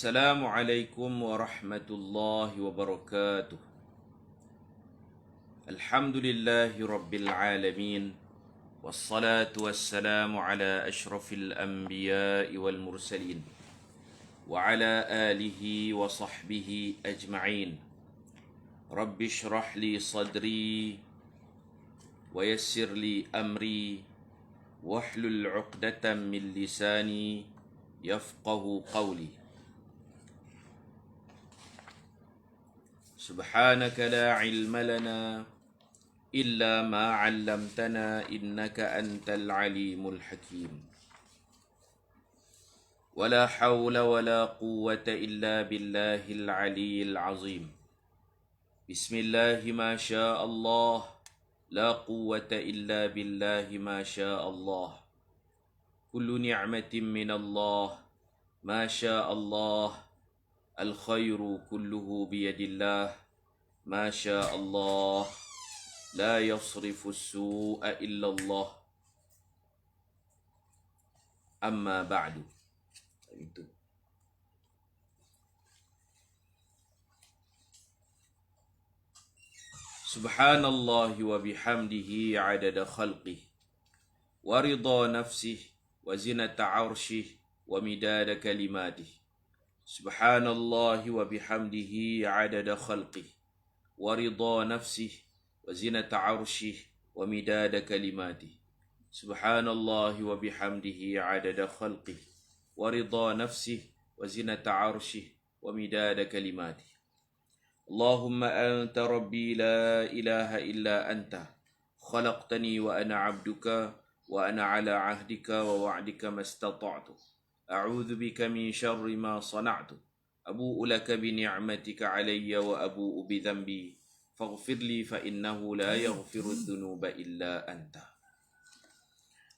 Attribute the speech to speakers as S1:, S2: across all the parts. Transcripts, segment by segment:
S1: Assalamualaikum warahmatullahi wabarakatuh. Alhamdulillahi rabbil alamin. Wassalatu wassalamu ala ashrafil anbiya'i wal mursalin wa ala alihi wa sahbihi ajma'in. Rabbi shrah li sadri wa yassir li amri wahlul 'uqdatam min lisani yafqahu qawli. سبحانك لا علم لنا إلا ما علمتنا إنك أنت العليم الحكيم ولا حول ولا قوة إلا بالله العلي العظيم بسم الله ما شاء الله لا قوة إلا بالله ما شاء الله كل نعمة من الله ما شاء الله الخير كله بيد الله ما شاء الله لا يصرف السوء إلا الله أما بعد. Itu. Subhanallah wa bihamdihi adada khalqih wa ridha nafsih wa zinata arshih wa midada kalimatih. Subhanallah wa bihamdihi adada khalqih wa ridha nafsih wa zinata arshih wa midada kalimatih. Subhanallah wa bihamdihi adada khalqih wa ridha nafsih wa zinata arshih wa midada kalimatih. Allahumma anta rabbi la ilaha illa anta khalaqtani wa ana abduka wa ana ala ahdika wa wa'dika mastata'tu. أعوذ بك من شر ما صنعت أبوء لك بنعمتك علي وأبوء بذنبي فاغفر لي فإنه لا يغفر الذنوب إلا أنت.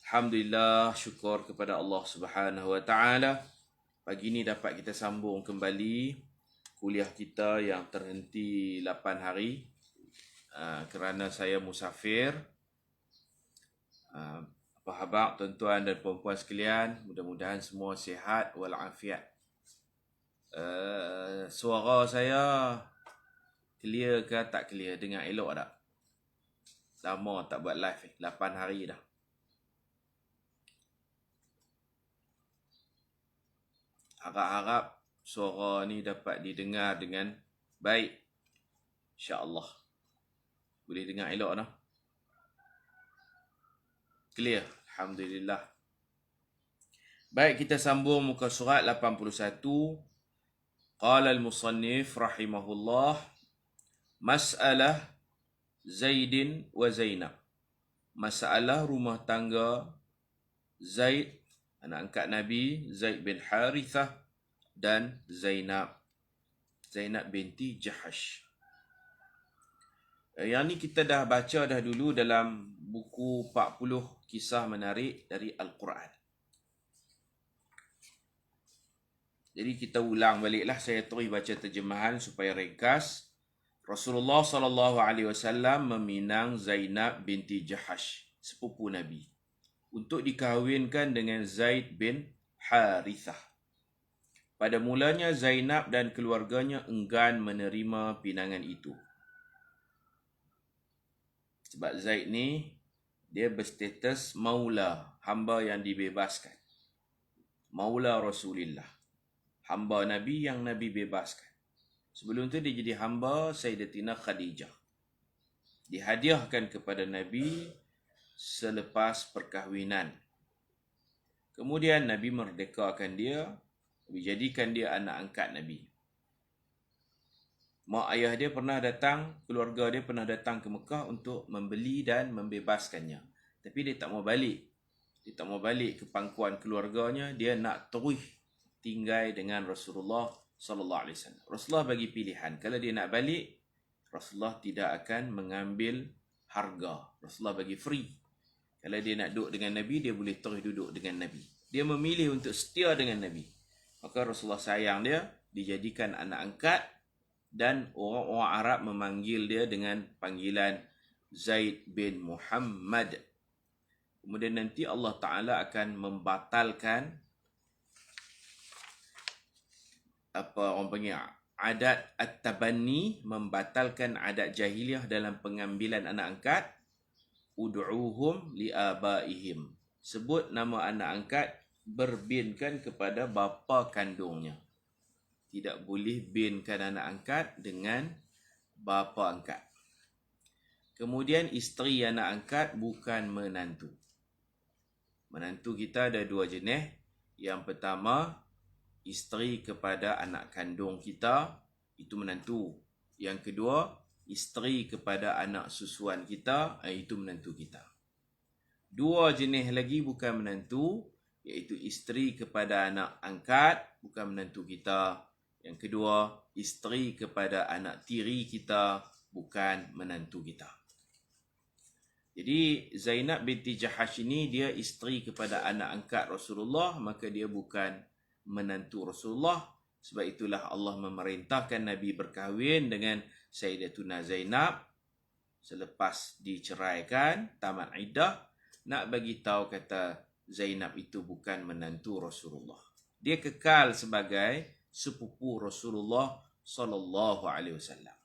S1: Alhamdulillah, syukur kepada Allah Subhanahu wa taala. Pagi ini dapat kita sambung kembali kuliah kita yang terhenti 8 hari kerana saya musafir. Apa khabar tuan-tuan dan puan-puan sekalian? Mudah-mudahan semua sihat walafiat. Suara saya clear ke tak clear? Dengar elok tak? Lama tak buat live 8 hari dah. Harap-harap suara ni dapat didengar dengan baik. InsyaAllah. Boleh dengar elok dah. Clear. Alhamdulillah. Baik, kita sambung muka surat 81. Qala al-musannif rahimahullah, Mas'alah Zaidin wa Zainab. Masalah rumah tangga Zaid, anak angkat Nabi, Zaid bin Harithah, dan Zainab binti Jahash. Yang ni kita dah baca dah dulu dalam buku 40 kisah menarik dari Al-Quran. Jadi kita ulang baliklah, saya terus baca terjemahan supaya ringkas. Rasulullah SAW meminang Zainab binti Jahash, sepupu Nabi, untuk dikahwinkan dengan Zaid bin Harithah. Pada mulanya Zainab dan keluarganya enggan menerima pinangan itu. Sebab Zaid ni, dia berstatus maula, hamba yang dibebaskan. Maula Rasulullah, hamba Nabi yang Nabi bebaskan. Sebelum tu dia jadi hamba Sayyidatina Khadijah. Dihadiahkan kepada Nabi selepas perkahwinan. Kemudian Nabi merdekakan dia, dijadikan dia anak angkat Nabi. Mak ayah dia pernah datang, keluarga dia pernah datang ke Mekah untuk membeli dan membebaskannya. Tapi dia tak mau balik. Dia tak mau balik ke pangkuan keluarganya, dia nak terus tinggal dengan Rasulullah sallallahu alaihi wasallam. Rasulullah bagi pilihan, kalau dia nak balik, Rasulullah tidak akan mengambil harga. Rasulullah bagi free. Kalau dia nak duduk dengan Nabi, dia boleh terus duduk dengan Nabi. Dia memilih untuk setia dengan Nabi. Maka Rasulullah sayang dia, dijadikan anak angkat, dan orang-orang Arab memanggil dia dengan panggilan Zaid bin Muhammad. Kemudian nanti Allah Ta'ala akan membatalkan apa orang panggil adat at-tabanni, membatalkan adat jahiliah dalam pengambilan anak angkat. Ud'uhum liabaihim, sebut nama anak angkat berbinkan kepada bapa kandungnya. Tidak boleh binkan anak angkat dengan bapa angkat. Kemudian isteri anak angkat bukan menantu. Menantu kita ada dua jenis. Yang pertama, isteri kepada anak kandung kita, itu menantu. Yang kedua, isteri kepada anak susuan kita, itu menantu kita. Dua jenis lagi bukan menantu, iaitu isteri kepada anak angkat, bukan menantu kita. Yang kedua, isteri kepada anak tiri kita, bukan menantu kita. Jadi Zainab binti Jahash ini dia isteri kepada anak angkat Rasulullah, maka dia bukan menantu Rasulullah. Sebab itulah Allah memerintahkan Nabi berkahwin dengan Sayyidatuna Zainab selepas diceraikan, tamat iddah, nak bagi tahu kata Zainab itu bukan menantu Rasulullah. Dia kekal sebagai sepupu Rasulullah sallallahu alaihi wasallam.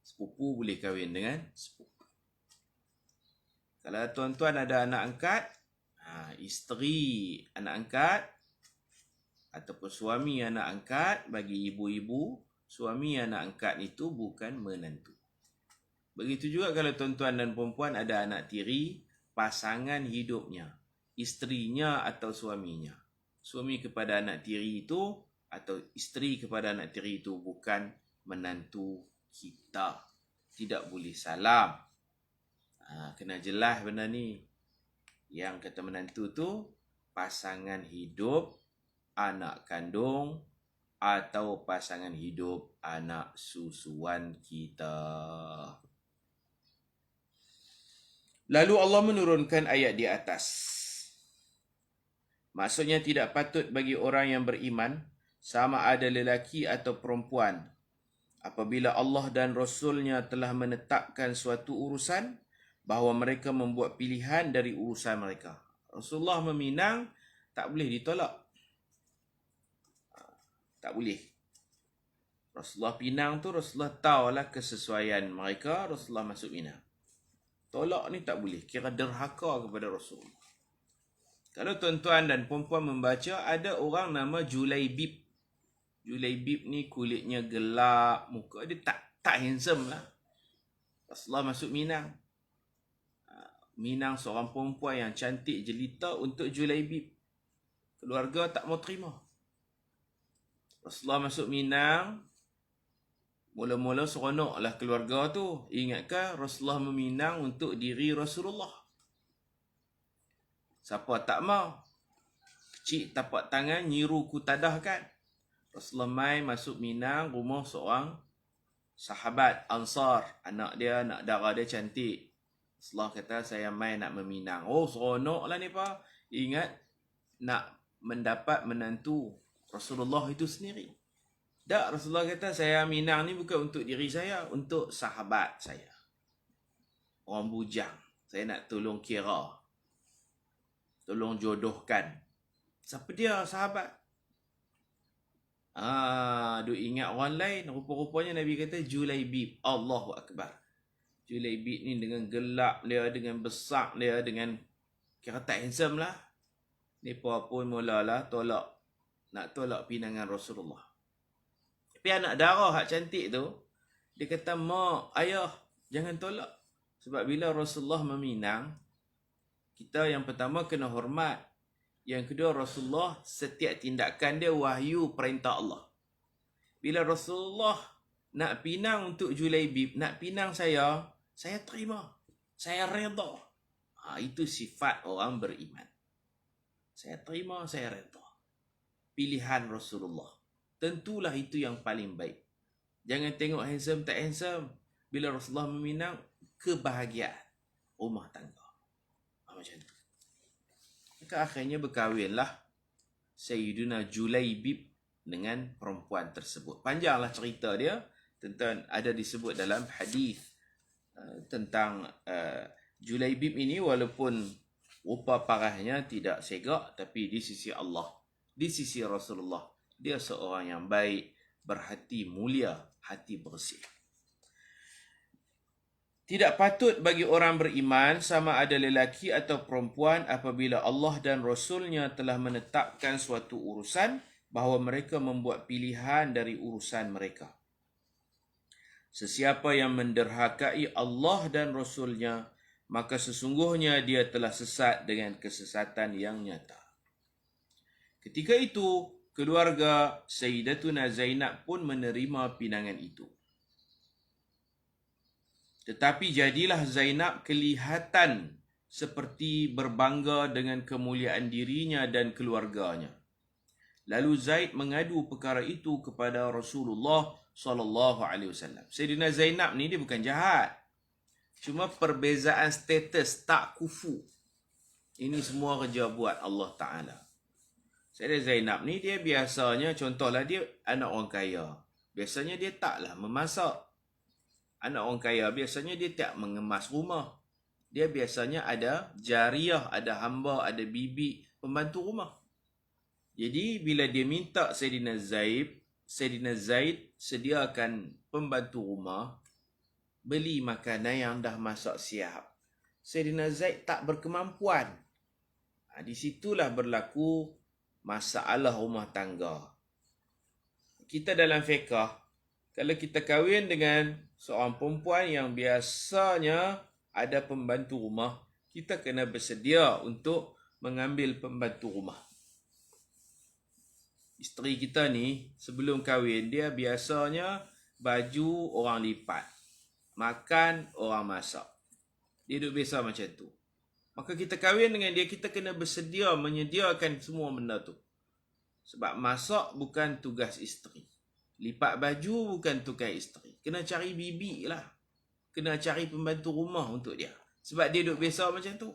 S1: Sepupu boleh kahwin dengan sepupu. Kalau tuan-tuan ada anak angkat, isteri anak angkat ataupun suami anak angkat, bagi ibu-ibu, suami anak angkat itu bukan menantu. Begitu juga kalau tuan-tuan dan perempuan ada anak tiri, pasangan hidupnya, isterinya atau suaminya. Suami kepada anak tiri itu atau isteri kepada anak tiri itu bukan menantu kita. Tidak boleh salam. Kena jelas benda ni. Yang kata menantu tu pasangan hidup, anak kandung atau pasangan hidup anak susuan kita. Lalu Allah menurunkan ayat di atas. Maksudnya tidak patut bagi orang yang beriman, sama ada lelaki atau perempuan, apabila Allah dan Rasulnya telah menetapkan suatu urusan, bahawa mereka membuat pilihan dari urusan mereka. Rasulullah meminang, tak boleh ditolak. Tak boleh. Rasulullah pinang tu, Rasulullah tahulah kesesuaian mereka, Rasulullah masuk minang. Tolak ni tak boleh. Kira derhaka kepada Rasulullah. Kalau tuan-tuan dan perempuan membaca, ada orang nama Julaibib. Julaibib ni kulitnya gelap, muka dia tak handsome lah. Rasulullah masuk minang. Minang seorang perempuan yang cantik jelita untuk Julaibib. Keluarga tak mau terima. Rasulullah masuk minang, mula-mula seronoklah keluarga tu. Ingatkah Rasulullah meminang untuk diri Rasulullah? Siapa tak mau? Kecil tapak tangan, nyiru kutadah kan? Rasulullah mai masuk minang rumah seorang sahabat Ansar. Anak dia, anak dara dia cantik. Rasulullah kata, saya mai nak meminang. Oh, seronoklah ni pa. Ingat, nak mendapat menantu Rasulullah itu sendiri. Tak, Rasulullah kata, saya minang ni bukan untuk diri saya, untuk sahabat saya. Orang bujang. Saya nak tolong kira. Tolong jodohkan. Siapa dia sahabat? Duk ingat orang lain. Rupa-rupanya Nabi kata Julaibib. Allahu Akbar. Julaibib ni dengan gelap dia, dengan besar dia, dengan kira tak handsome lah. Mereka pun mulalah tolak. Nak tolak pinangan Rasulullah. Tapi anak darah hak cantik tu, dia kata, mak, ayah, jangan tolak. Sebab bila Rasulullah meminang, kita yang pertama kena hormat. Yang kedua, Rasulullah setiap tindakan dia wahyu perintah Allah. Bila Rasulullah nak pinang untuk Julaibib, nak pinang saya terima. Saya redha. Itu sifat orang beriman. Saya terima, saya redha. Pilihan Rasulullah. Tentulah itu yang paling baik. Jangan tengok handsome tak handsome. Bila Rasulullah meminang, kebahagiaan rumah tangga. Macam tu. Maka akhirnya berkahwinlah Sayyiduna Julaibib dengan perempuan tersebut. Panjanglah cerita dia. Tentang ada disebut dalam hadis tentang Julaibib ini, walaupun rupa parahnya tidak segak, tapi di sisi Allah, di sisi Rasulullah, dia seorang yang baik, berhati mulia, hati bersih. Tidak patut bagi orang beriman sama ada lelaki atau perempuan apabila Allah dan Rasul-Nya telah menetapkan suatu urusan bahawa mereka membuat pilihan dari urusan mereka. Sesiapa yang menderhakai Allah dan Rasul-Nya, maka sesungguhnya dia telah sesat dengan kesesatan yang nyata. Ketika itu, keluarga Sayyidatuna Zainab pun menerima pinangan itu. Tetapi jadilah Zainab kelihatan seperti berbangga dengan kemuliaan dirinya dan keluarganya. Lalu Zaid mengadu perkara itu kepada Rasulullah SAW. Sayyidina Zainab ni dia bukan jahat. Cuma perbezaan status, tak kufu. Ini semua kerja buat Allah Ta'ala. Sayyidina Zainab ni dia biasanya, contohlah dia anak orang kaya. Biasanya dia taklah memasak. Anak orang kaya biasanya dia tak mengemas rumah. Dia biasanya ada jariah, ada hamba, ada bibi, pembantu rumah. Jadi bila dia minta Sayyidina Zaid sediakan pembantu rumah, beli makanan yang dah masak siap, Sayyidina Zaid tak berkemampuan. Di situlah berlaku masalah rumah tangga. Kita dalam fiqh, kalau kita kahwin dengan seorang perempuan yang biasanya ada pembantu rumah, kita kena bersedia untuk mengambil pembantu rumah. Isteri kita ni, sebelum kahwin, dia biasanya baju orang lipat, makan orang masak. Dia duduk biasa macam tu. Maka kita kahwin dengan dia, kita kena bersedia menyediakan semua benda tu. Sebab masak bukan tugas isteri. Lipat baju bukan tugas isteri. Kena cari bibi lah. Kena cari pembantu rumah untuk dia. Sebab dia duduk biasa macam tu.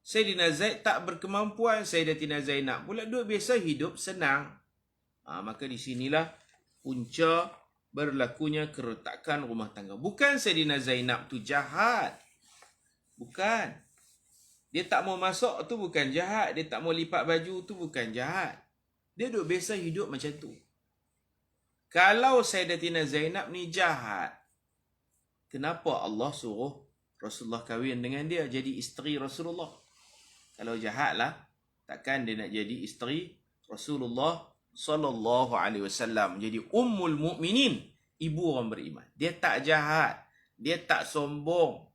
S1: Sayyidina Zaid tak berkemampuan. Sayyidatina Zainab pula duduk biasa hidup senang. Maka di sinilah punca berlakunya keretakan rumah tangga. Bukan Sayyidina Zainab tu jahat. Bukan. Dia tak mau masak tu bukan jahat. Dia tak mau lipat baju tu bukan jahat. Dia duduk biasa hidup macam tu. Kalau Sayyidatina Zainab ni jahat, kenapa Allah suruh Rasulullah kahwin dengan dia jadi isteri Rasulullah? Kalau jahatlah, takkan dia nak jadi isteri Rasulullah sallallahu alaihi wasallam, jadi ummul mukminin, ibu orang beriman. Dia tak jahat, dia tak sombong.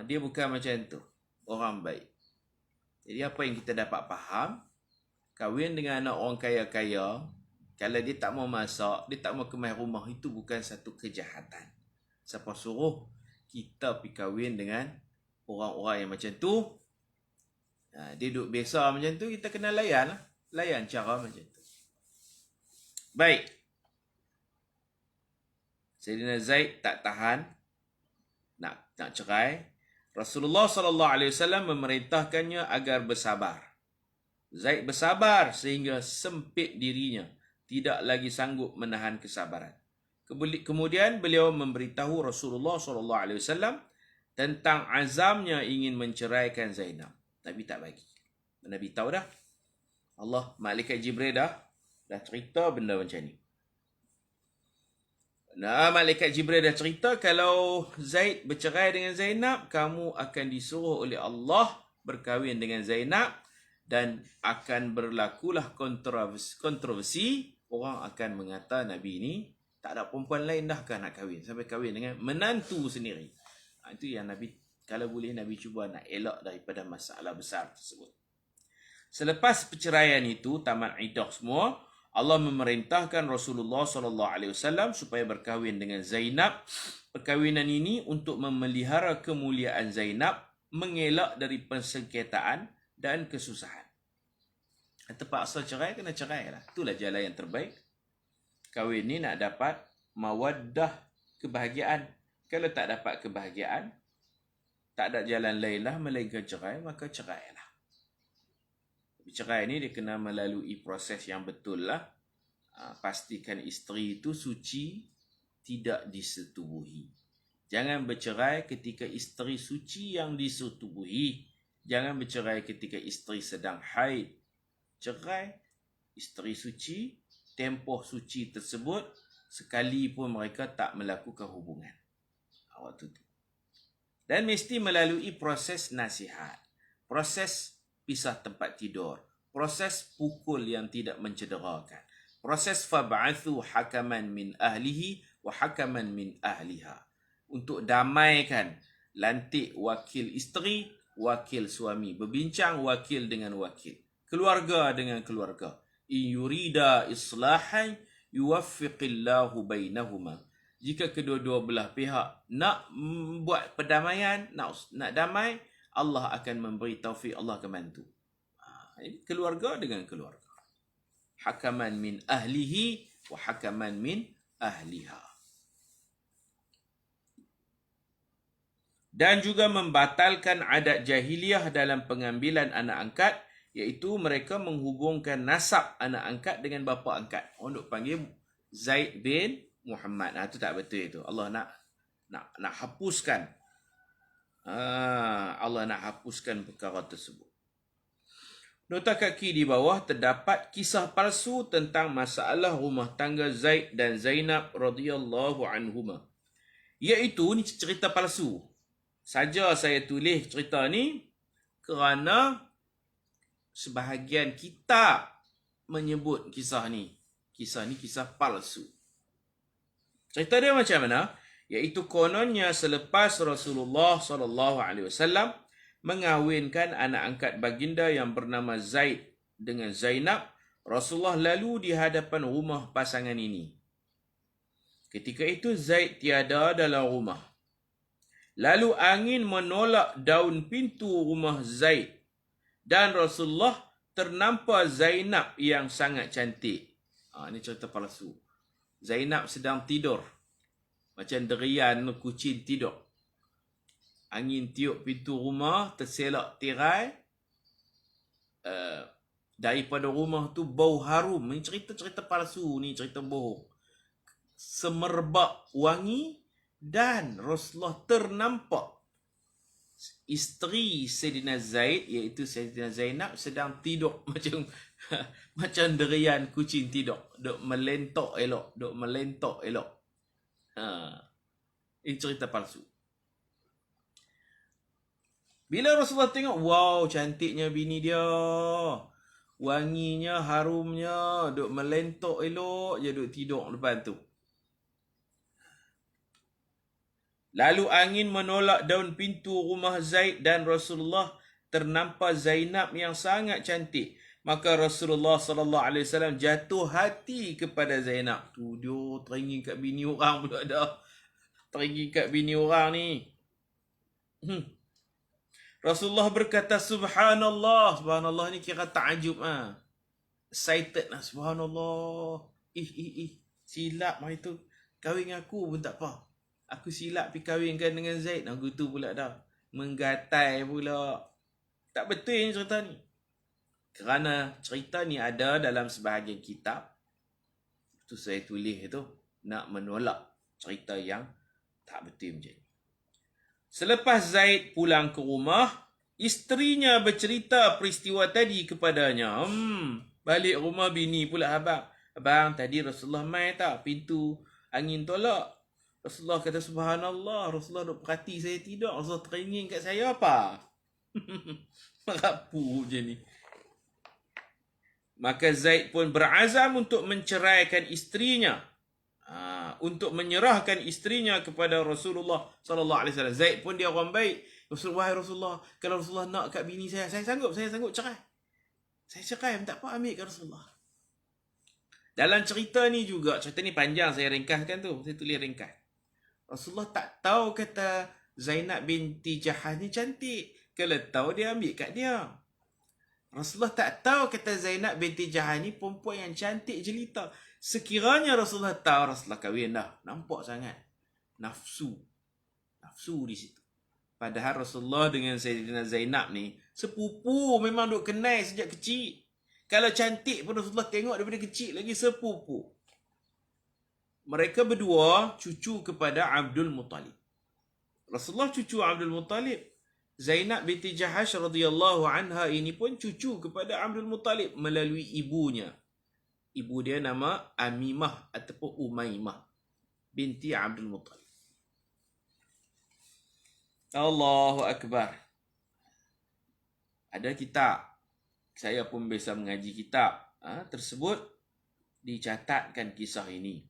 S1: Dia bukan macam tu, orang baik. Jadi apa yang kita dapat faham, kahwin dengan anak orang kaya-kaya, kalau dia tak mau masak, dia tak mau kemas rumah, itu bukan satu kejahatan. Siapa suruh kita pergi kahwin dengan orang-orang yang macam tu? Dia duduk biasa macam tu, kita kena layan lah. Layan cara macam tu. Baik. Sayyidina Zaid tak tahan nak cerai. Rasulullah SAW memerintahkannya agar bersabar. Zaid bersabar sehingga sempit dirinya, tidak lagi sanggup menahan kesabaran. Kemudian beliau memberitahu Rasulullah SAW tentang azamnya ingin menceraikan Zainab. Nabi tak bagi. Nabi tahu dah. Allah, malaikat Jibril dah cerita benda macam ni. Malaikat Jibril dah cerita kalau Zaid bercerai dengan Zainab, kamu akan disuruh oleh Allah berkahwin dengan Zainab dan akan berlakulah kontroversi. Orang akan mengata Nabi ni tak ada perempuan lain dah kan nak kahwin, sampai kahwin dengan menantu sendiri. Itu yang Nabi, kalau boleh Nabi cuba nak elak daripada masalah besar tersebut. Selepas perceraian itu, tamat iddah semua, Allah memerintahkan Rasulullah SAW supaya berkahwin dengan Zainab. Perkahwinan ini untuk memelihara kemuliaan Zainab, mengelak dari persengketaan dan kesusahan. Terpaksa cerai, kena cerai lah. Itulah jalan yang terbaik. Kahwin ni nak dapat mawaddah, kebahagiaan. Kalau tak dapat kebahagiaan, tak ada jalan lain lah melainkan cerai, maka cerai lah. Cerai ni dia kena melalui proses yang betul lah. Pastikan isteri itu suci, tidak disetubuhi. Jangan bercerai ketika isteri suci yang disetubuhi. Jangan bercerai ketika isteri sedang haid. Cerai isteri suci, tempoh suci tersebut, sekalipun mereka tak melakukan hubungan waktu tu. Dan mesti melalui proses nasihat, proses pisah tempat tidur, proses pukul yang tidak mencederakan, proses fab'athu hakaman min ahlihi wa hakaman min ahliha, untuk damaikan, lantik wakil isteri, wakil suami, berbincang wakil dengan wakil, keluarga dengan keluarga. In yurida islahan yuwaffiqillahu bainahuma. Jika kedua-dua belah pihak nak buat perdamaian, nak damai, Allah akan memberi taufik, Allah akan bantu. Ini keluarga dengan keluarga. Hakaman min ahlihi wa hakaman min ahliha. Dan juga membatalkan adat jahiliah dalam pengambilan anak angkat, iaitu mereka menghubungkan nasab anak angkat dengan bapa angkat. Orang duk panggil Zaid bin Muhammad. Itu tak betul itu. Allah nak hapuskan. Allah nak hapuskan perkara tersebut. Nota kaki di bawah terdapat kisah palsu tentang masalah rumah tangga Zaid dan Zainab radhiyallahu anhuma. Iaitu ni cerita palsu. Saja saya tulis cerita ni kerana sebahagian kitab menyebut kisah ni. Kisah ni kisah palsu. Cerita dia macam mana? Iaitu kononnya selepas Rasulullah SAW mengahwinkan anak angkat baginda yang bernama Zaid dengan Zainab, Rasulullah lalu di hadapan rumah pasangan ini. Ketika itu Zaid tiada dalam rumah. Lalu angin menolak daun pintu rumah Zaid dan Rasulullah ternampak Zainab yang sangat cantik. Ini cerita palsu. Zainab sedang tidur. Macam derian kucing tidur. Angin tiup pintu rumah, terselak tirai. Daripada rumah tu bau harum. Ini cerita-cerita palsu, ni cerita bohong. Semerbak wangi dan Rasulullah ternampak isteri Sayyidina Zaid, iaitu Sayyidina Zainab, sedang tidur macam derian kucing tidur. Duk melentok elok. Ini cerita palsu. Bila Rasulullah tengok, wow, cantiknya bini dia. Wanginya, harumnya, duk melentok elok je duk tidur depan tu. Lalu angin menolak daun pintu rumah Zaid dan Rasulullah ternampak Zainab yang sangat cantik. Maka Rasulullah SAW jatuh hati kepada Zainab. Tu dia teringin kat bini orang pula dah. Teringin kat bini orang ni. Rasulullah berkata, Subhanallah. Subhanallah ni kira ta'ajub. Excited lah. Subhanallah. Silap mah itu. Kahwin aku pun tak apa. Aku silap pergi kahwinkan dengan Zaid. Aku tu pula dah. Menggatai pula. Tak betul ni cerita ni. Kerana cerita ni ada dalam sebahagian kitab. Itu saya tulis itu. Nak menolak cerita yang tak betul macam ni. Selepas Zaid pulang ke rumah, isterinya bercerita peristiwa tadi kepadanya. Balik rumah bini pula abang. Abang, tadi Rasulullah mai tak? Pintu angin tolak. Rasulullah kata, Subhanallah. Rasulullah duk perhati saya tidur. Rasulullah teringin kat saya apa? Merapu je ni. Maka Zaid pun berazam untuk menceraikan isterinya. Untuk menyerahkan isterinya kepada Rasulullah SAW. Zaid pun dia orang baik. Rasulullah, kalau Rasulullah nak kat bini saya sanggup cerai. Saya cerai, tak apa, ambil kat Rasulullah. Dalam cerita ni juga, cerita ni panjang, saya ringkaskan tu. Saya tulis ringkas. Rasulullah tak tahu kata Zainab binti Jahash ni cantik. Kalau tahu dia ambil kat dia. Rasulullah tak tahu kata Zainab binti Jahash ni perempuan yang cantik jelita. Sekiranya Rasulullah tahu, Rasulullah kahwin dah. Nampak sangat. Nafsu di situ. Padahal Rasulullah dengan Sayyidina Zainab ni sepupu, memang duk kenal sejak kecil. Kalau cantik pun Rasulullah tengok daripada kecil lagi, sepupu. Mereka berdua cucu kepada Abdul Muttalib. Rasulullah cucu Abdul Muttalib. Zainab binti Jahash radhiyallahu anha ini pun cucu kepada Abdul Muttalib melalui ibunya. Ibu dia nama Amimah ataupun Umaymah binti Abdul Muttalib. Allahu Akbar. Ada kitab. Saya pun biasa mengaji kitab. Tersebut dicatatkan kisah ini.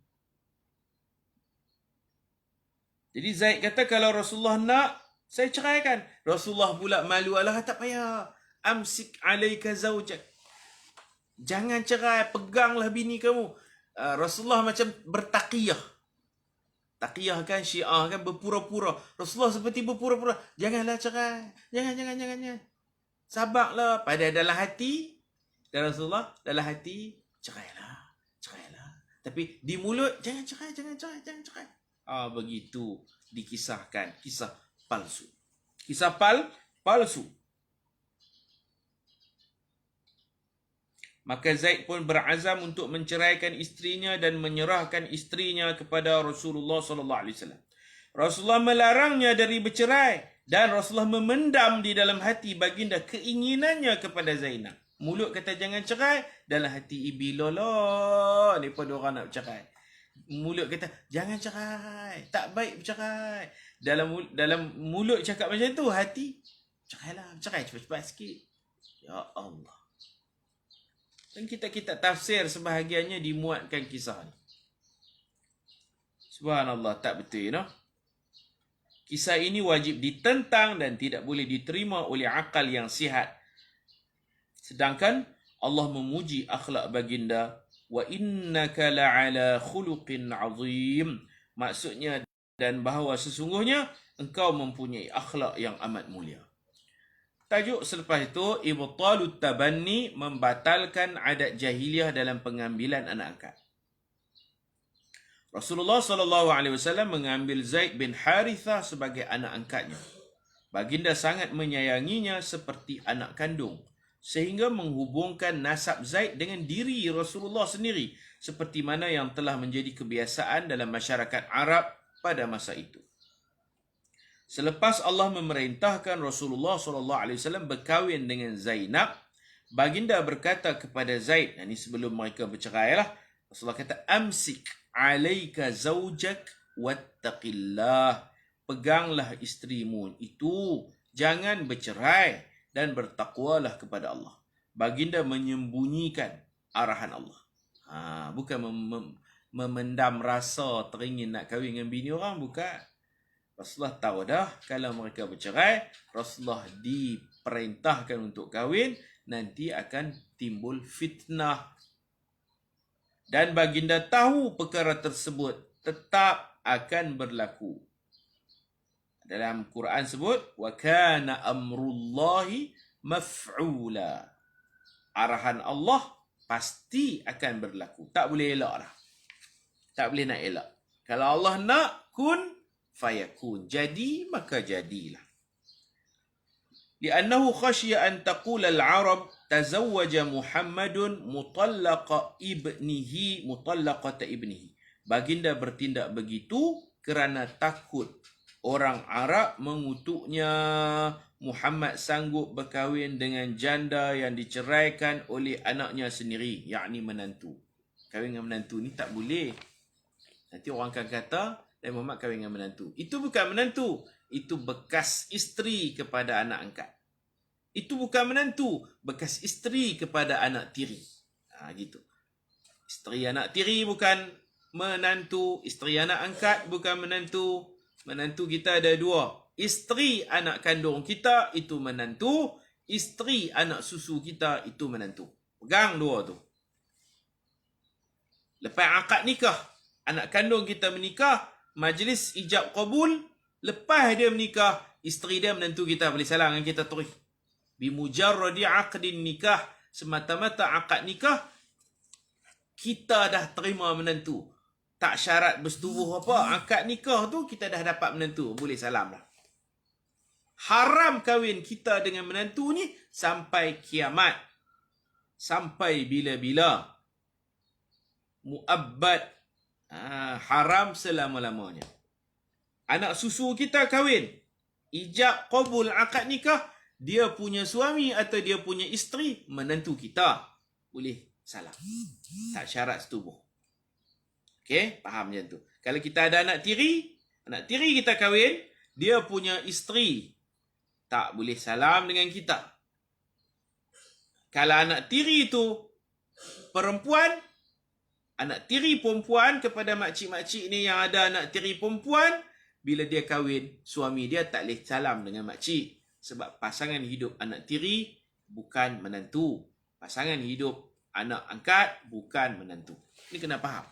S1: Jadi Zaid kata kalau Rasulullah nak, saya ceraikan. Rasulullah pula malu, alah tak payah. Amsik alaika zawjak. Jangan cerai, peganglah bini kamu. Rasulullah macam bertaqiyah. Taqiyah kan Syiah kan berpura-pura. Rasulullah seperti berpura-pura. Janganlah cerai. Jangan. Sabarlah. Pada dalam hati, dan Rasulullah dalam hati, cerailah. Tapi di mulut, jangan cerai. Begitu dikisahkan. Kisah palsu. Kisah palsu. Maka Zaid pun berazam untuk menceraikan istrinya dan menyerahkan istrinya kepada Rasulullah SAW. Rasulullah melarangnya dari bercerai dan Rasulullah memendam di dalam hati baginda keinginannya kepada Zainab. Mulut kata jangan cerai, dalam hati ibilolah daripada orang nak bercerai. Mulut kata jangan cerai, tak baik bercerai. Dalam mulut cakap macam tu, hati cerai cepat-cepat sikit. Ya Allah. Dan kitab-kitab tafsir sebahagiannya dimuatkan kisah ni. Subhanallah, tak betul, no? Kisah ini wajib ditentang dan tidak boleh diterima oleh akal yang sihat. Sedangkan Allah memuji akhlak baginda, wa innaka la'ala khuluqin azim. Maksudnya, dan bahawa sesungguhnya engkau mempunyai akhlak yang amat mulia. Tajuk selepas itu, Ibtalut Tabanni, membatalkan adat jahiliah dalam pengambilan anak angkat. Rasulullah SAW mengambil Zaid bin Harithah sebagai anak angkatnya. Baginda sangat menyayanginya seperti anak kandung, sehingga menghubungkan nasab Zaid dengan diri Rasulullah sendiri, seperti mana yang telah menjadi kebiasaan dalam masyarakat Arab pada masa itu. Selepas Allah memerintahkan Rasulullah SAW berkahwin dengan Zainab, baginda berkata kepada Zaid, ini sebelum mereka bercerai lah, Rasulullah kata, amsik alaika zawjak wattaqillah. Peganglah isterimu itu, jangan bercerai dan bertakwalah kepada Allah. Baginda menyembunyikan arahan Allah. Bukan memendam rasa teringin nak kahwin dengan bini orang, bukan. Rasulullah tahu dah kalau mereka bercerai, Rasulullah diperintahkan untuk kahwin, nanti akan timbul fitnah. Dan baginda tahu perkara tersebut tetap akan berlaku. Dalam Quran sebut, wa kana amrullahi maf'ula. Arahan Allah pasti akan berlaku. Tak boleh elak dah. Tak boleh nak elak. Kalau Allah nak, kun fayakun. Jadi, maka jadilah. Li'annahu khasya an taqula al-Arab tazawwaja Muhammadun mutallaqata ibnihi. Baginda bertindak begitu kerana takut orang Arab mengutuknya Muhammad sanggup berkahwin dengan janda yang diceraikan oleh anaknya sendiri, yakni menantu. Kahwin dengan menantu ni tak boleh. Nanti orang akan kata, Muhammad kahwin dengan menantu. Itu bukan menantu. Itu bekas isteri kepada anak angkat. Itu bukan menantu. Bekas isteri kepada anak tiri. Gitu. Isteri anak tiri bukan menantu. Isteri anak angkat bukan menantu. Menantu kita ada dua. Isteri anak kandung kita, itu menantu. Isteri anak susu kita, itu menantu. Pegang dua tu. Lepas akad nikah, anak kandung kita menikah, majlis ijab qabul, lepas dia menikah, isteri dia menantu kita, boleh salam dengan kita terus. Bimujarradi aqdin nikah, semata-mata akad nikah, kita dah terima menantu. Tak syarat bersetubuh apa, akad nikah tu kita dah dapat menantu, boleh salam lah. Haram kahwin kita dengan menantu ni sampai kiamat. Sampai bila-bila. Mu'abbad. Haram selama-lamanya. Anak susu kita kahwin. Ijab qabul akad nikah. Dia punya suami atau dia punya isteri, menantu kita. Boleh salam. Tak syarat setubuh. Okey, faham macam tu. Kalau kita ada anak tiri kita kahwin, dia punya isteri tak boleh salam dengan kita. Kalau anak tiri tu perempuan, anak tiri perempuan kepada makcik-makcik ni yang ada anak tiri perempuan, bila dia kahwin, suami dia tak boleh salam dengan makcik. Sebab pasangan hidup anak tiri bukan menantu. Pasangan hidup anak angkat bukan menantu. Ini kena faham.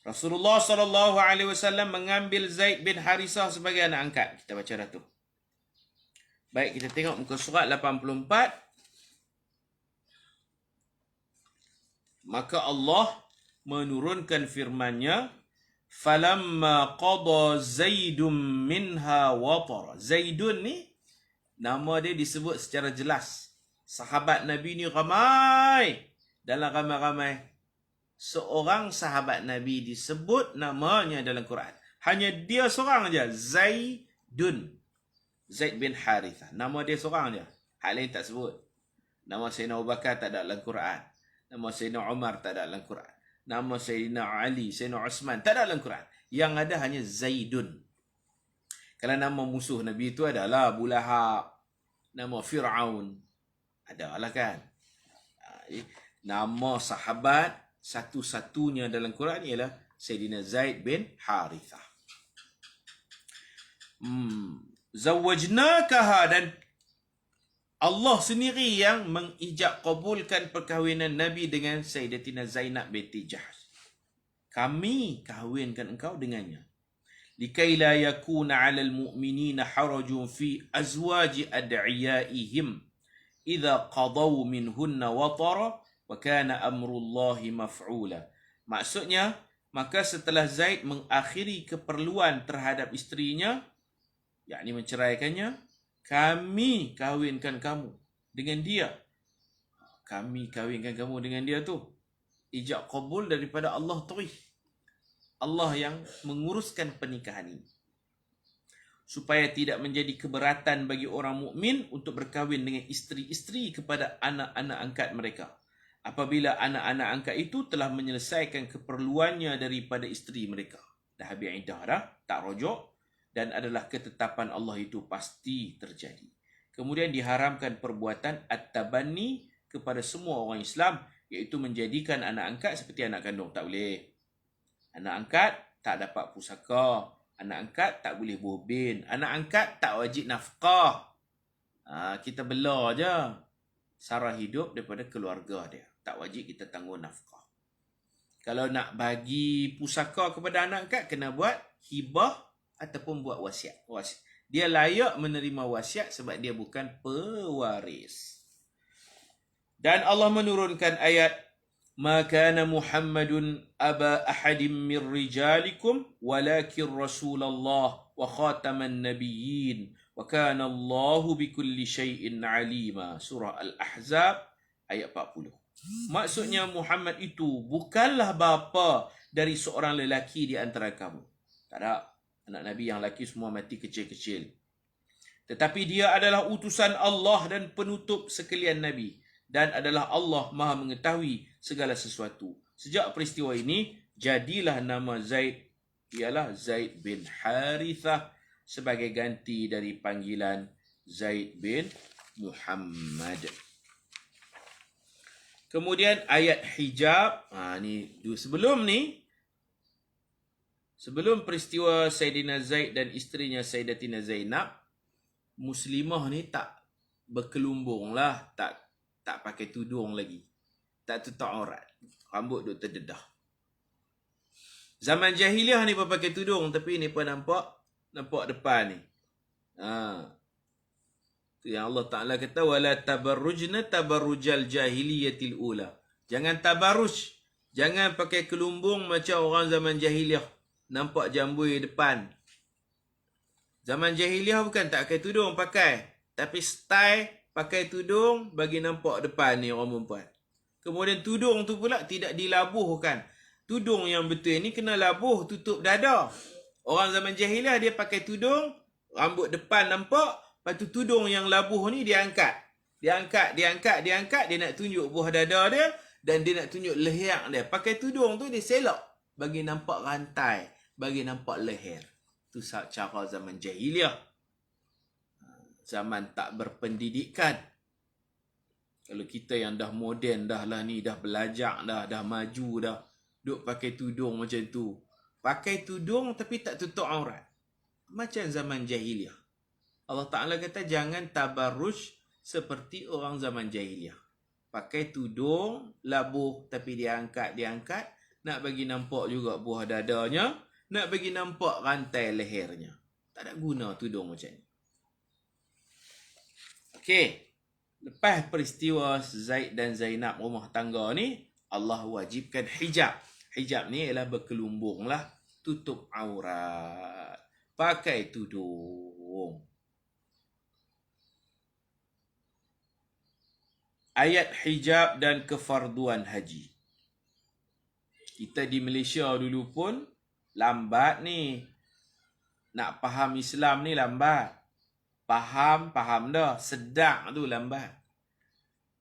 S1: Rasulullah SAW mengambil Zaid bin Harisah sebagai anak angkat. Kita baca dah tu. Baik, kita tengok muka surat 84. Maka Allah menurunkan firman-Nya, falamma qada Zaidun minha watara. Zaidun ni nama dia disebut secara jelas. Sahabat Nabi ni ramai. Dalam ramai-ramai, seorang sahabat Nabi disebut namanya dalam Quran. Hanya dia seorang aja, Zaidun. Zaid bin Harithah. Nama dia seorang aja. Hal lain tak sebut. Nama Sayyidina Abu Bakar tak ada dalam Quran. Nama Sayyidina Umar tak ada dalam Quran. Nama Sayyidina Ali, Sayyidina Osman tak ada dalam Quran. Yang ada hanya Zaidun. Kalau nama musuh Nabi itu adalah Abu Lahab, nama Fir'aun, adalah kan. Nama sahabat satu-satunya dalam Quran ialah Sayyidina Zaid bin Harithah. Zawajnakaha, dan Allah sendiri yang mengijab kabulkan perkahwinan Nabi dengan Sayyidatina Zainab binti Jahsh. Kami kahwinkan engkau dengannya. Likai la yakuna 'alal mu'minina harajun fi azwaji ad'iyaihim idza qadaw minhunna watara wa kana amrullahi maf'ula. Maksudnya, maka setelah Zaid mengakhiri keperluan terhadap isterinya, yakni menceraikannya, kami kahwinkan kamu dengan dia. Kami kahwinkan kamu dengan dia tu. Ijab kabul daripada Allah tu. Allah yang menguruskan pernikahan ini. Supaya tidak menjadi keberatan bagi orang mukmin untuk berkahwin dengan isteri-isteri kepada anak-anak angkat mereka. Apabila anak-anak angkat itu telah menyelesaikan keperluannya daripada isteri mereka. Dah habis iddah dah, tak rojok. Dan adalah ketetapan Allah itu pasti terjadi. Kemudian diharamkan perbuatan at-tabanni kepada semua orang Islam, iaitu menjadikan anak angkat seperti anak kandung. Tak boleh. Anak angkat tak dapat pusaka. Anak angkat tak boleh borbin. Anak angkat tak wajib nafkah. Kita bela je. Sara hidup daripada keluarga dia. Tak wajib kita tanggung nafkah. Kalau nak bagi pusaka kepada anak angkat, kena buat hibah ataupun buat wasiat. Dia layak menerima wasiat sebab dia bukan pewaris. Dan Allah menurunkan ayat, ma kana Muhammadun aba ahadim min rijalikum walakin Rasulullah wa khataman nabiyyin wa kana Allahu bikulli syai'in alima. Surah Al-Ahzab ayat 40. Maksudnya Muhammad itu bukanlah bapa dari seorang lelaki di antara kamu. Tak ada. Anak Nabi yang lelaki semua mati kecil-kecil. Tetapi dia adalah utusan Allah dan penutup sekalian Nabi. Dan adalah Allah maha mengetahui segala sesuatu. Sejak peristiwa ini, jadilah nama Zaid ialah Zaid bin Harithah sebagai ganti dari panggilan Zaid bin Muhammad. Kemudian ayat hijab. Sebelum peristiwa Sayyidina Zaid dan isterinya Sayyidatina Zainab, Muslimah ni tak berkelumbung lah, tak pakai tudung lagi, tak tutup aurat, rambut duk terdedah. Zaman jahiliah ni pun pakai tudung, tapi ni pun nampak depan ni. Tu yang Allah Ta'ala kata, wala tabarrujna tabarrujal jahiliyatil ula. Jangan tabarruj, jangan pakai kelumbung macam orang zaman jahiliah. Nampak jambui depan. Zaman jahiliah bukan tak pakai tudung, pakai. Tapi style pakai tudung bagi nampak depan ni orang perempuan. Kemudian tudung tu pula tidak dilabuhkan. Tudung yang betul ni kena labuh tutup dada. Orang zaman jahiliah dia pakai tudung, rambut depan nampak, Lepas tu tudung yang labuh ni diangkat. Dia nak tunjuk buah dada dia dan dia nak tunjuk leher dia. Pakai tudung tu dia selok bagi nampak rantai, bagi nampak leher. Tu cara zaman jahiliah. Zaman tak berpendidikan. Kalau kita yang dah moden dah lah ni, dah belajar dah maju dah, duk pakai tudung macam tu. Pakai tudung tapi tak tutup aurat. Macam zaman jahiliah. Allah Ta'ala kata jangan tabarruj seperti orang zaman jahiliah. Pakai tudung, labuh tapi diangkat. Nak bagi nampak juga buah dadanya. Nak bagi nampak rantai lehernya. Tak ada guna tudung macam ni. Okey. Lepas peristiwa Zaid dan Zainab rumah tangga ni, Allah wajibkan hijab. Hijab ni ialah berkelumbung lah. Tutup aurat. Pakai tudung. Ayat hijab dan kefarduan haji. Kita di Malaysia dulu pun lambat ni. Nak faham Islam ni lambat. Faham dah. Sedar tu lambat.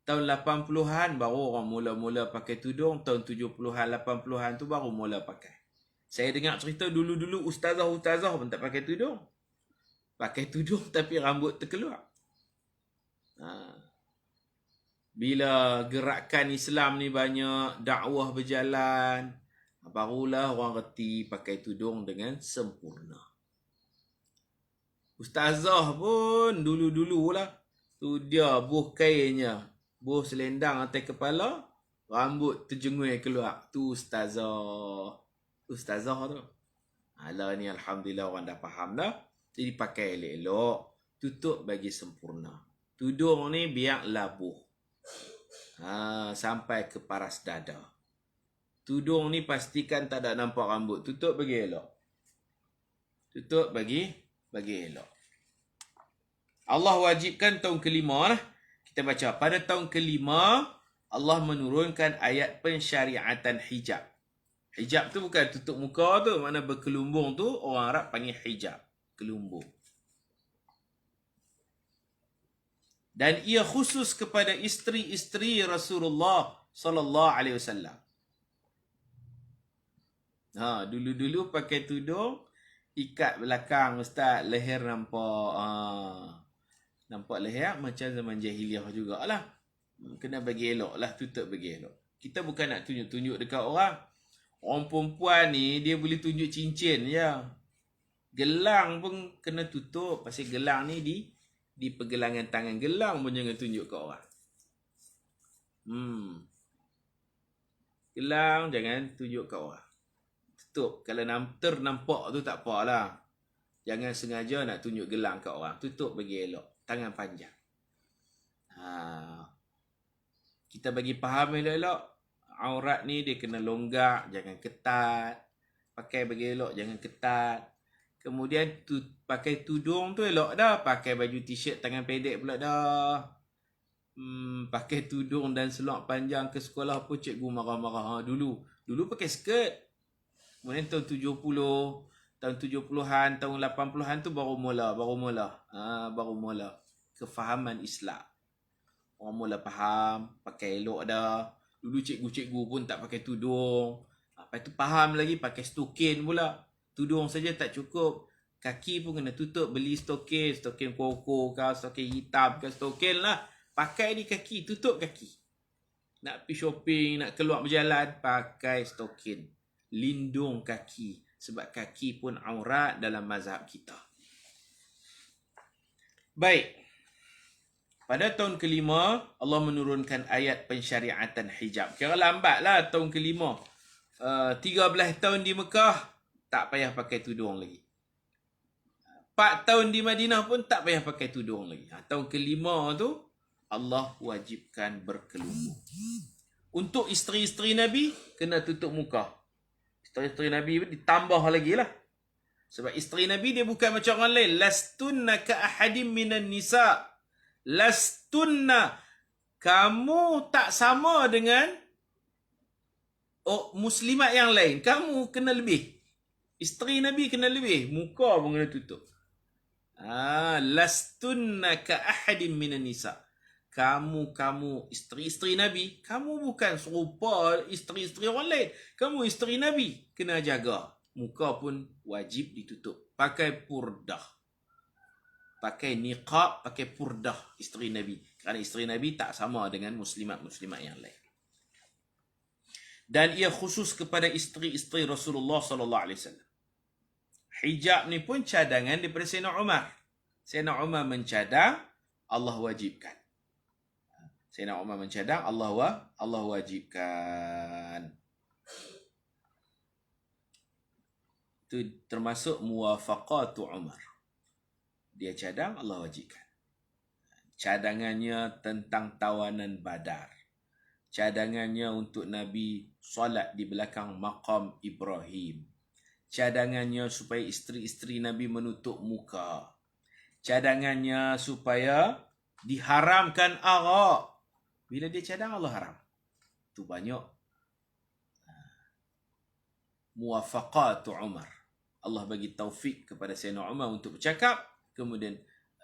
S1: Tahun 80-an baru orang mula-mula pakai tudung. Tahun 70-an, 80-an tu baru mula pakai. Saya dengar cerita dulu-dulu ustazah pun tak pakai tudung. Pakai tudung tapi rambut terkeluar. Bila gerakan Islam ni banyak, dakwah berjalan, barulah orang reti pakai tudung dengan sempurna. Ustazah pun dulu-dulu lah. Tu dia buh kainnya, buh selendang atas kepala, rambut terjengui keluar. Tu ustazah. Ustazah tu. Alah ni alhamdulillah orang dah faham dah. Jadi pakai elok-elok. Tutup bagi sempurna. Tudung ni biar labuh. Sampai ke paras dada. Tudung ni pastikan tak ada nampak rambut. Tutup bagi elok. Tutup bagi elok. Allah wajibkan tahun kelima lah. Kita baca. Pada tahun kelima, Allah menurunkan ayat pensyariatan hijab. Hijab tu bukan tutup muka tu. Mana berkelumbung tu, orang Arab panggil hijab. Kelumbung. Dan ia khusus kepada isteri-isteri Rasulullah sallallahu alaihi wasallam. Dulu-dulu pakai tudung, ikat belakang ustaz, leher nampak. Nampak leher macam zaman jahiliah jugalah. Kena bagi elok lah, tutup bagi elok. Kita bukan nak tunjuk-tunjuk dekat orang. Orang perempuan ni dia boleh tunjuk cincin je. Gelang pun kena tutup. Pasal gelang ni di pergelangan tangan. Gelang pun jangan tunjuk ke orang. Gelang jangan tunjuk ke orang. Tutup. Kalau ternampak tu tak apalah. Jangan sengaja nak tunjuk gelang ke orang. Tutup bagi elok. Tangan panjang. Kita bagi faham elok-elok. Aurat ni dia kena longgar. Jangan ketat. Pakai bagi elok. Jangan ketat. Kemudian pakai tudung tu elok dah. Pakai baju t-shirt tangan pendek pula dah. Pakai tudung dan selok panjang ke sekolah pun cikgu marah-marah. Dulu pakai skirt. Kemudian tahun 70, tahun 70-an, tahun 80-an tu baru mula. Baru mula kefahaman Islam. Orang mula faham, pakai elok dah. Dulu cikgu-cikgu pun tak pakai tudung. Lepas tu faham lagi pakai stokin pula. Tudung saja tak cukup. Kaki pun kena tutup. Beli stokin. Stokin koko ke, stokin hitam ke, stokin lah. Pakai di kaki. Tutup kaki. Nak pergi shopping, nak keluar berjalan, pakai stokin. Lindung kaki. Sebab kaki pun aurat dalam mazhab kita. Baik. Pada tahun kelima, Allah menurunkan ayat pensyariatan hijab. Kira lambatlah tahun kelima. 13 tahun di Mekah, tak payah pakai tudung lagi. 4 tahun di Madinah pun tak payah pakai tudung lagi. Tahun kelima tu, Allah wajibkan berkelumbung. Untuk isteri-isteri Nabi, kena tutup muka. Isteri-isteri Nabi ditambah lagi lah. Sebab isteri Nabi dia bukan macam orang lain. Lastunna ka ahadim minan nisa. Lastunna. Kamu tak sama dengan muslimat yang lain. Kamu kena lebih. Isteri Nabi kena lebih. Muka pun kena tutup. Lastunna ka ahadin minan nisa. Kamu isteri-isteri Nabi, kamu bukan serupa isteri-isteri orang lain. Kamu isteri Nabi, kena jaga. Muka pun wajib ditutup. Pakai purdah. Pakai niqab, pakai purdah isteri Nabi. Kerana isteri Nabi tak sama dengan muslimat-muslimat yang lain. Dan ia khusus kepada isteri-isteri Rasulullah sallallahu alaihi wasallam. Hijab ni pun cadangan daripada Sayyidina Umar. Sayyidina Umar mencadang, Allah wajibkan. Sayyidina Umar mencadang, Allah wajibkan. Itu termasuk muwafaqatu Umar. Dia cadang, Allah wajibkan. Cadangannya tentang tawanan Badar. Cadangannya untuk Nabi solat di belakang maqam Ibrahim. Cadangannya supaya isteri-isteri Nabi menutup muka. Cadangannya supaya diharamkan arak. Bila dia cadang, Allah haram. Itu banyak muwafaqatu Umar. Allah bagi taufik kepada Sayyidina Umar untuk bercakap. Kemudian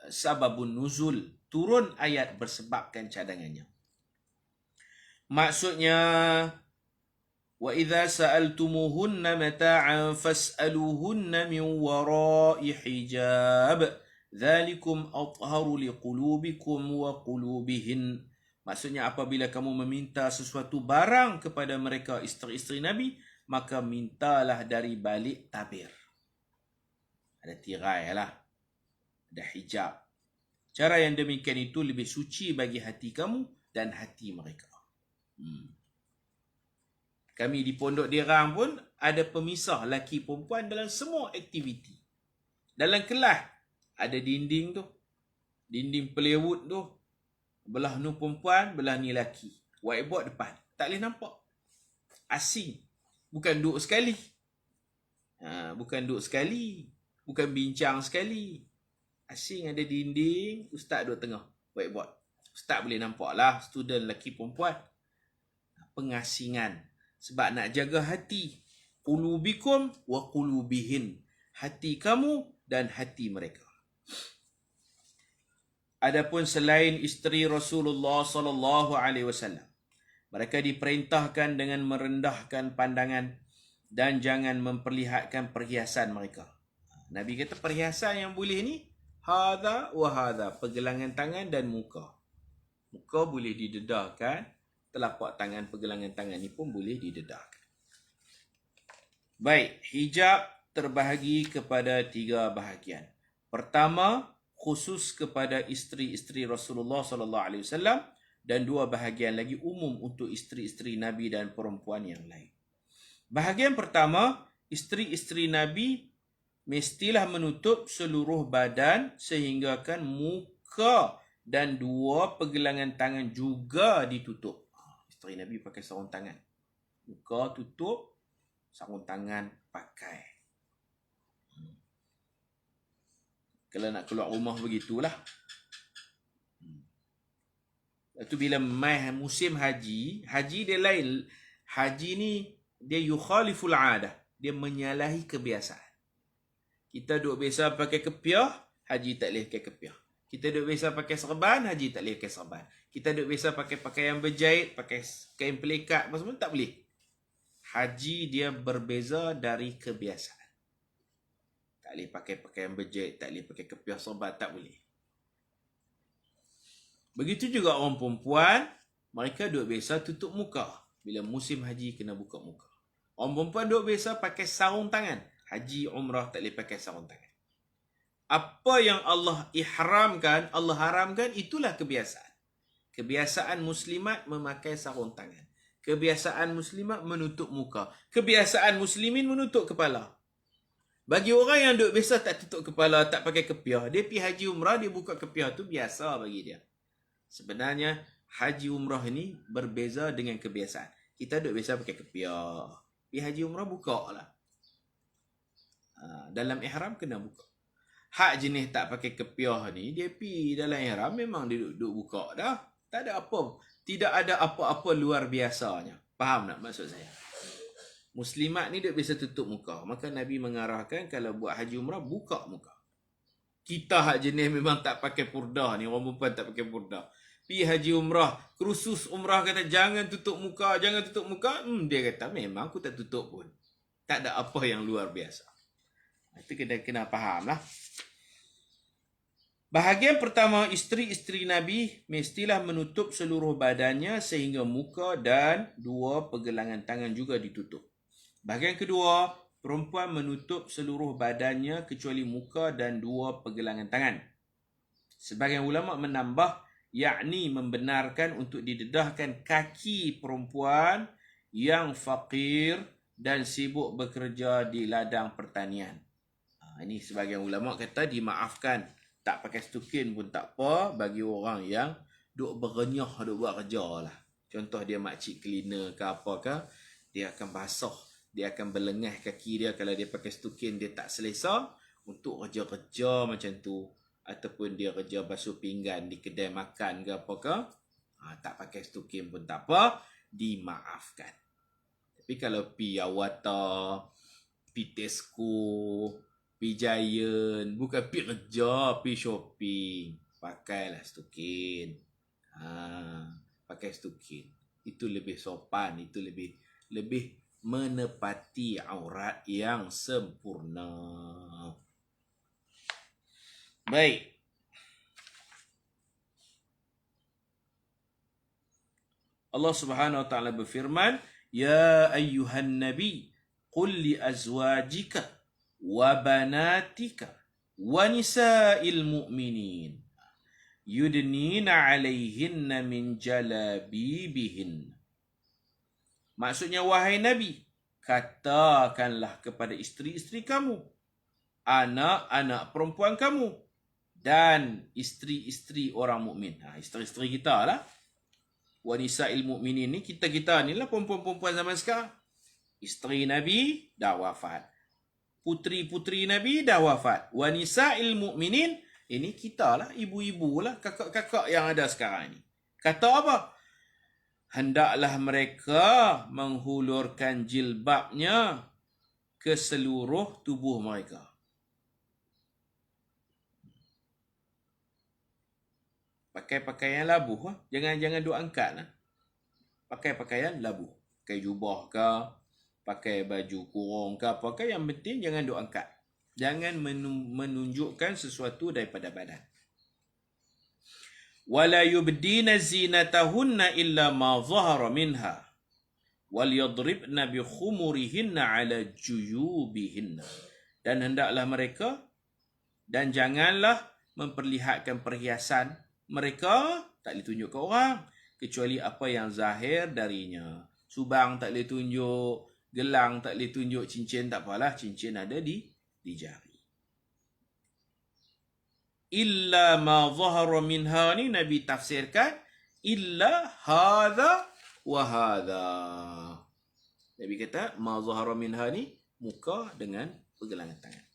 S1: sababun nuzul, turun ayat bersebabkan cadangannya. Maksudnya, wa idza sa'altumuhunna mata'an fas'aluhunna min wara'i hijab. Dzalikum athharu liqulubikum wa qulubihin. Maksudnya apabila kamu meminta sesuatu barang kepada mereka isteri-isteri Nabi, maka mintalah dari balik tabir. Ada tirai lah. Ada hijab. Cara yang demikian itu lebih suci bagi hati kamu dan hati mereka. Kami di Pondok Dirang pun ada pemisah laki perempuan dalam semua aktiviti. Dalam kelas ada dinding tu. Dinding plywood tu. Belah ni perempuan, belah ni laki. Whiteboard depan. Tak boleh nampak. Asing. Bukan duduk sekali. Bukan duduk sekali. Bukan bincang sekali. Asing ada dinding. Ustaz duduk tengah. Whiteboard. Ustaz boleh nampak lah. Student laki perempuan. Pengasingan. Sebab nak jaga hati. Qulubikum wa qulubihin. Hati kamu dan hati mereka. Adapun selain isteri Rasulullah sallallahu alaihi wasallam, mereka diperintahkan dengan merendahkan pandangan dan jangan memperlihatkan perhiasan mereka. Nabi kata perhiasan yang boleh ni hadza wa hadza, pergelangan tangan dan muka. Muka boleh didedahkan, telapak tangan, pergelangan tangan ni pun boleh didedahkan. Baik, hijab terbahagi kepada 3 bahagian. Pertama, khusus kepada isteri-isteri Rasulullah sallallahu alaihi wasallam, dan 2 bahagian lagi umum untuk isteri-isteri Nabi dan perempuan yang lain. Bahagian pertama, isteri-isteri Nabi mestilah menutup seluruh badan sehinggakan muka dan 2 pergelangan tangan juga ditutup. Isteri Nabi pakai sarung tangan. Muka tutup, sarung tangan pakai. Kalau nak keluar rumah begitulah. Itu bila mai musim haji, haji dia lain. Haji ni dia yukhaliful adah, dia menyalahi kebiasaan. Kita duk biasa pakai kepiah, haji tak boleh pakai kepiah. Kita duk biasa pakai serban, haji tak boleh pakai serban. Kita duk biasa pakai pakaian berjahit, pakai kain pelikat, apa semua tak boleh. Haji dia berbeza dari kebiasaan. Tak boleh pakai pakaian berjahit, tak boleh pakai kepiah serban, tak boleh. Begitu juga orang perempuan, mereka duk biasa tutup muka. Bila musim haji kena buka muka. Orang perempuan duk biasa pakai sarung tangan. Haji, umrah tak boleh pakai sarung tangan. Apa yang Allah ihramkan, Allah haramkan, itulah kebiasaan. Kebiasaan muslimat memakai sarung tangan. Kebiasaan muslimat menutup muka. Kebiasaan muslimin menutup kepala. Bagi orang yang duk biasa tak tutup kepala, tak pakai kepiah, dia pergi haji umrah, dia buka kepiah tu biasa bagi dia. Sebenarnya haji umrah ni berbeza dengan kebiasaan. Kita duk biasa pakai kepiah. Pergi haji umrah buka lah. Dalam ihram kena buka. Hak jenis tak pakai kepiah ni, dia pergi dalam ihram memang dia duk buka dah. Tak ada apa. Tidak ada apa-apa luar biasanya. Faham tak maksud saya? Muslimat ni dia biasa tutup muka. Maka Nabi mengarahkan kalau buat haji umrah, buka muka. Kita hak jenis memang tak pakai purdah ni. Orang perempuan tak pakai purdah. Pi haji umrah. Kursus umrah kata jangan tutup muka. Jangan tutup muka. Dia kata memang aku tak tutup pun. Tak ada apa yang luar biasa. Itu kena faham lah. Bahagian pertama, isteri-isteri Nabi mestilah menutup seluruh badannya sehingga muka dan dua pergelangan tangan juga ditutup. Bahagian kedua, perempuan menutup seluruh badannya kecuali muka dan dua pergelangan tangan. Sebagian ulama menambah, yakni membenarkan untuk didedahkan kaki perempuan yang fakir dan sibuk bekerja di ladang pertanian. Ini sebagian ulama kata dimaafkan. Tak pakai stukin pun tak apa bagi orang yang duk berenyah, duk buat kerja lah. Contoh dia makcik cleaner ke apa ke, dia akan basah, dia akan berlengah kaki dia kalau dia pakai stukin, dia tak selesa untuk kerja-kerja macam tu. Ataupun dia kerja basuh pinggan di kedai makan ke apa ke, tak pakai stukin pun tak apa, dimaafkan. Tapi kalau pi Awata, pi Tesco, pi Giant, bukan pi kerja, pi shopping, pakailah stukin. Pakai stukin. Itu lebih sopan, itu lebih menepati aurat yang sempurna. Baik. Allah Subhanahu wa taala berfirman, "Ya ayyuhan nabi, qul li azwajika wa banatika wa nisa'il mu'minin yudnina 'alaihinna min jalabibihin." Maksudnya, wahai Nabi, katakanlah kepada isteri-isteri kamu, anak-anak perempuan kamu, dan isteri-isteri orang mukmin. Isteri-isteri kita lah. Wa nisa'il mu'minin ni, kita-kita ni lah perempuan-perempuan zaman sekarang. Isteri Nabi dah wafat. Puteri-puteri Nabi dah wafat. Wa nisa'il mu'minin, ini kita lah, ibu-ibu lah, kakak-kakak yang ada sekarang ni. Kata apa? Hendaklah mereka menghulurkan jilbabnya ke seluruh tubuh mereka. Pakai pakaian labuh lah. Jangan duk angkat lah. Pakai pakaian labuh. Pakai jubah ke, pakai baju kurung ke apa ke, yang penting jangan duk angkat. Jangan menunjukkan sesuatu daripada badan. Wala yubdina zinatahunna illa ma zahara minha wal yadribna bi khumurihinna ala juyubihinna. Dan hendaklah mereka, dan janganlah memperlihatkan perhiasan mereka, tak boleh tunjuk ke orang kecuali apa yang zahir darinya. Subang tak boleh tunjuk, gelang tak boleh tunjuk, cincin tak apalah, cincin ada di jari. Illa ma zahara minha ni Nabi tafsirkan illa hadha wa hadha. Nabi kata ma zahara minha ni muka dengan pergelangan tangan.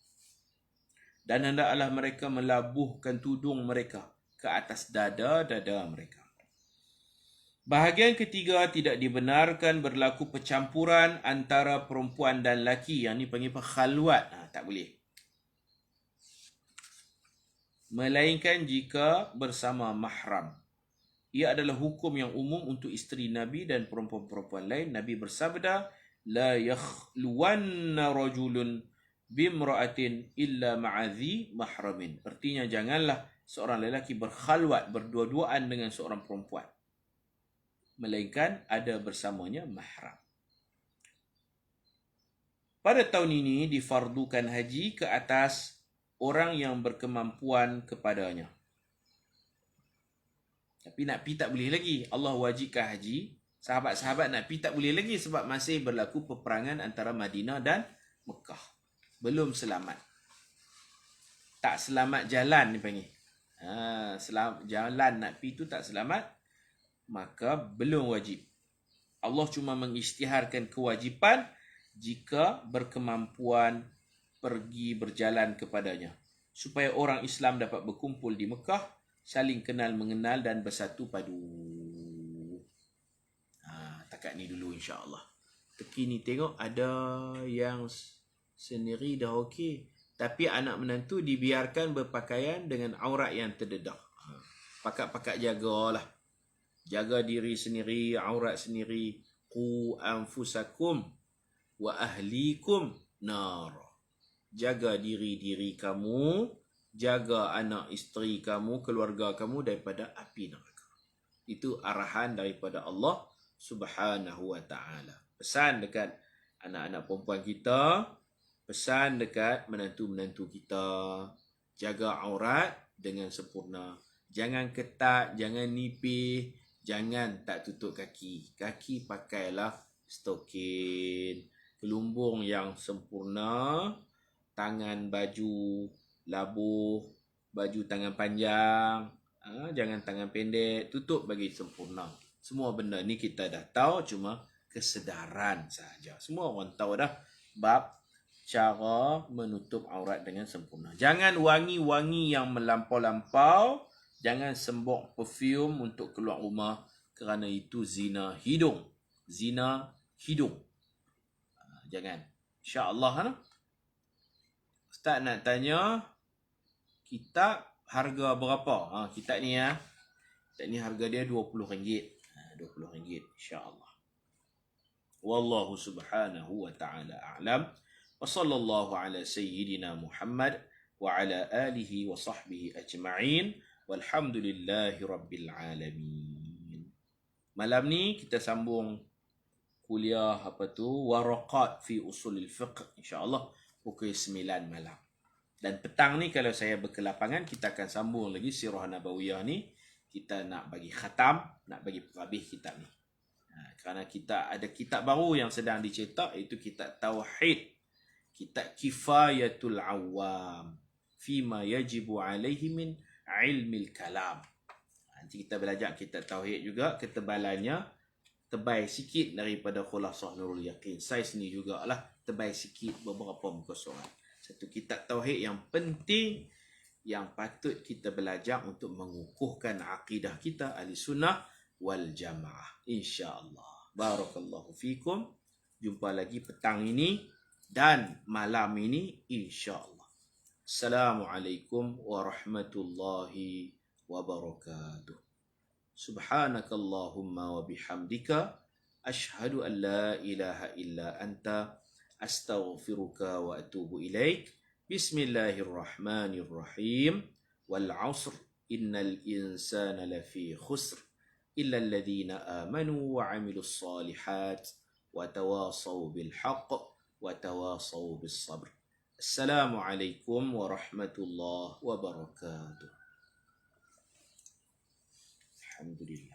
S1: Dan hendaklah mereka melabuhkan tudung mereka ke atas dada-dada mereka. Bahagian ketiga, tidak dibenarkan berlaku pencampuran antara perempuan dan lelaki. Yang ni panggil khalwat. Tak boleh. Melainkan jika bersama mahram. Ia adalah hukum yang umum untuk isteri Nabi dan perempuan-perempuan lain. Nabi bersabda, la yakhluwanna rajulun bimra'atin illa ma'adhi mahramin. Artinya janganlah seorang lelaki berkhalwat, berdua-duaan dengan seorang perempuan, melainkan ada bersamanya mahram. Pada tahun ini difardukan haji ke atas orang yang berkemampuan kepadanya. Tapi nak pergi tak boleh lagi. Allah wajibkan haji. Sahabat-sahabat nak pergi tak boleh lagi sebab masih berlaku peperangan antara Madinah dan Mekah. Belum selamat. Tak selamat jalan ni panggil. Jalan nak pergi tu tak selamat, maka belum wajib. Allah cuma mengisytiharkan kewajipan jika berkemampuan pergi berjalan kepadanya, supaya orang Islam dapat berkumpul di Mekah, saling kenal mengenal dan bersatu padu. Takat ni dulu insya-Allah. Teki ni tengok ada yang sendiri dah okey, Tapi anak menantu dibiarkan berpakaian dengan aurat yang terdedah. Pakat-pakat jagalah. Jaga diri sendiri, aurat sendiri. Qu anfusakum wa ahlikum nar. Jaga diri-diri kamu, jaga anak isteri kamu, keluarga kamu daripada api neraka. Itu arahan daripada Allah Subhanahu wa taala. Pesan dekat anak-anak perempuan kita, pesan dekat menantu-menantu kita, jaga aurat dengan sempurna. Jangan ketat, jangan nipih, jangan tak tutup kaki. Kaki pakailah stokin, kelumbung yang sempurna, tangan baju labuh, baju tangan panjang, jangan tangan pendek, tutup bagi sempurna. Semua benda ni kita dah tahu, cuma kesedaran saja. Semua orang tahu dah bab cara menutup aurat dengan sempurna. Jangan wangi-wangi yang melampau-lampau, jangan sembok perfume untuk keluar rumah, kerana itu zina hidung. Zina hidung. Jangan. InsyaAllah. Ustaz nak tanya, kitab harga berapa? Kitab ni kitab ni harga dia RM20. RM20 insya-Allah. Wallahu subhanahu wa ta'ala a'lam. Wa sallallahu ala sayyidina Muhammad wa ala alihi wa sahbihi ajma'in. Walhamdulillahi rabbil alamin. Malam ni kita sambung kuliah waraqat fi usulil fiqh, insya-Allah pukul 9 malam. Dan petang ni kalau saya berkelapangan, kita akan sambung lagi Sirah Nabawiyah ni. Kita nak bagi khatam, nak bagi perhabis kitab ni. Kerana kita ada kitab baru yang sedang dicetak, iaitu kitab Tauhid. Kitab Kifayatul Awam fima yajibu alaihi min ilmil kalam. Nanti kita belajar kitab Tauhid juga, ketebalannya tebal sikit daripada Khulasah Nurul Yaqin. Saiz ni jugalah tebal sikit, beberapa muka surat. Satu kitab Tauhid yang penting, yang patut kita belajar untuk mengukuhkan akidah kita ahli sunnah wal jamaah. InsyaAllah. Barakallahu fikum. Jumpa lagi petang ini dan malam ini insyaAllah. Assalamualaikum warahmatullahi wabarakatuh. Subhanakallahumma wa bihamdika ashhadu an la ilaha illa anta astaghfiruka wa atubu ilaik. Bismillahirrahmanirrahim. Wal 'asr innal insana lafi khusr illa alladhina amanu wa 'amilus salihat wa tawasaw bil haqq wa tawasaw bis sabr. Assalamualaikum warahmatullahi wabarakatuh. Alhamdulillah.